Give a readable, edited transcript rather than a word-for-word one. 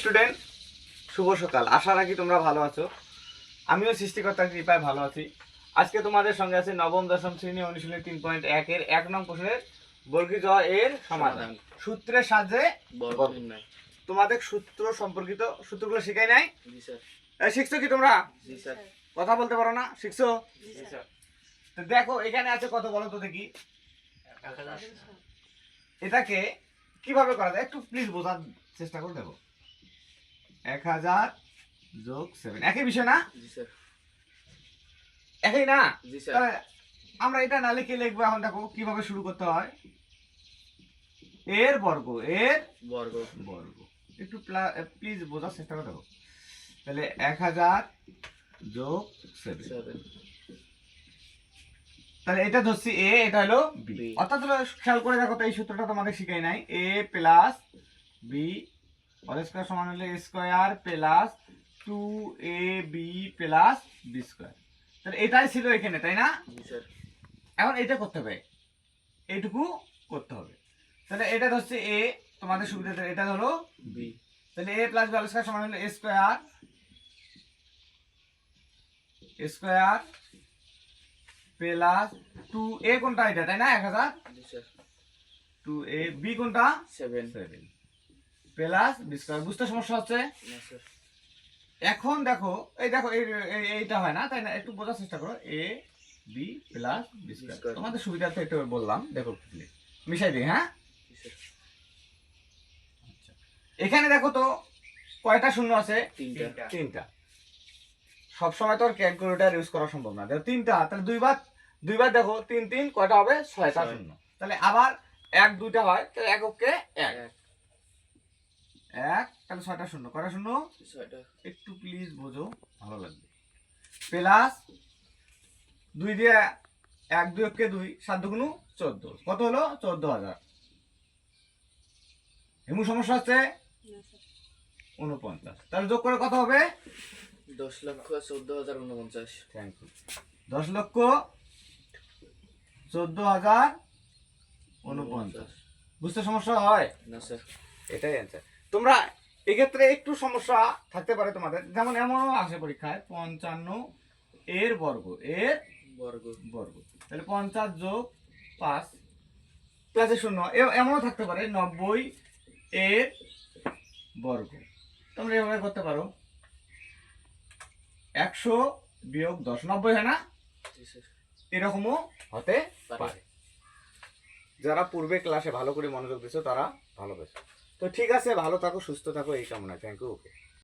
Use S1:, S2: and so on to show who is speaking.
S1: Student, শুভ সকাল। আশা রাখি তোমরা ভালো আছো। আমিও সৃষ্টিকর্তার কৃপায় ভালো আছি। আজকে তোমাদের সঙ্গে আছে নবম দশম শ্রেণী অনুশীলনী 3.1 এর 1 নং প্রশ্নের বর্গীয় এর সমাধান। সূত্রের সাহায্যে বর্গ নির্ণয়। তোমাদের সূত্র সম্পর্কিত সূত্রগুলো শিখাই নাই? জি স্যার। শিখছো কি তোমরা? জি স্যার। কথা বলতে পারো না? শিখছো? জি স্যার। তো দেখো এখানে আছে কত বলো তো দেখি। এটাকে কিভাবে করা যায় একটু প্লিজ বোঝার চেষ্টা করে দেখো। 1000 যোগ 7 একই বিষয় না? জি স্যার। একই না? জি স্যার। তাহলে আমরা এটা না লিখে লিখবো। এখন দেখো কিভাবে শুরু করতে হয়। এর বর্গ একটু প্লিজ বোঝার চেষ্টা করে দেখো। তাহলে 1000 যোগ 7, তাহলে এটা ধরছি এ, এটা হলো বি। অর্থাৎ খেয়াল করে দেখো তো এই সূত্রটা তোমাদের শিখাই নাই। এ প্লাস বি হোল স্কয়ার সমান হলে a square plus 2ab plus b square. তাহলে এটাই ছিল এখানে, তাই না? জি স্যার। এখন এটা করতে হবে, এইটুকু করতে হবে। তাহলে এটা হচ্ছে a, তোমাদের সুবিধাতে এটা হলো b। তাহলে a plus b whole square সমান হলে a স্কয়ার প্লাস 2a কোনটা এটা, তাই না? 1000। জি স্যার। 2a b কোনটা 7 প্লাস b স্কয়ার। বুঝতে সমস্যা হচ্ছে? না স্যার। এখন দেখো এই দেখো এইটা হয় না, তাই না? একটু বোঝার চেষ্টা করো। a b plus b square তোমাদের সুবিধার্থে একটু বললাম, দেখো মিশাই দিই। হ্যাঁ আচ্ছা, এখানে দেখো তো কয়টা শূন্য আছে? তিনটা। সব সময় তো ক্যালকুলেটর ইউজ করা সম্ভব না। দেখো তিনটা, তাহলে দুইবার দেখো 3 3 কয়টা হবে? 6টা শূন্য। তাহলে আবার 1 2টা হয়, তাহলে এককে 1 তাহলে 6টা শূন্য। কয়টা শূন্য? 6টা। একটু প্লিজ বোঝো, ভালো লাগবে। প্লাস 2 দিয়ে 1 2 কে 2 7 2 গুণ 14, কত হলো? 14000। এমন সমস্যা হচ্ছে? 49। তাহলে যোগ করে কত হবে? 10,14,049। Thank you. 10,14,049। বুঝতে সমস্যা হয় না স্যার? এটাই অ্যান্সার। তোমরা এক্ষেত্রে একটু সমস্যা থাকতে পারে তোমাদের, যেমন এমনও আসে পরীক্ষায় 55 এর বর্গ তাহলে 50 যোগ 5 প্লাসে 0 এমনও থাকতে পারে 90 এর বর্গ। তোমরা এভাবে করতে পারো 100 বিয়োগ 10 90 হয় না? এরকমও হতে পারে। যারা পূর্বে ক্লাসে ভালো করে মনোযোগ দিছো তারা ভালো পেয়েছো। তো ঠিক আছে, ভালো থাকো, সুস্থ থাকো, এই কামনা। Thank you. ওকে।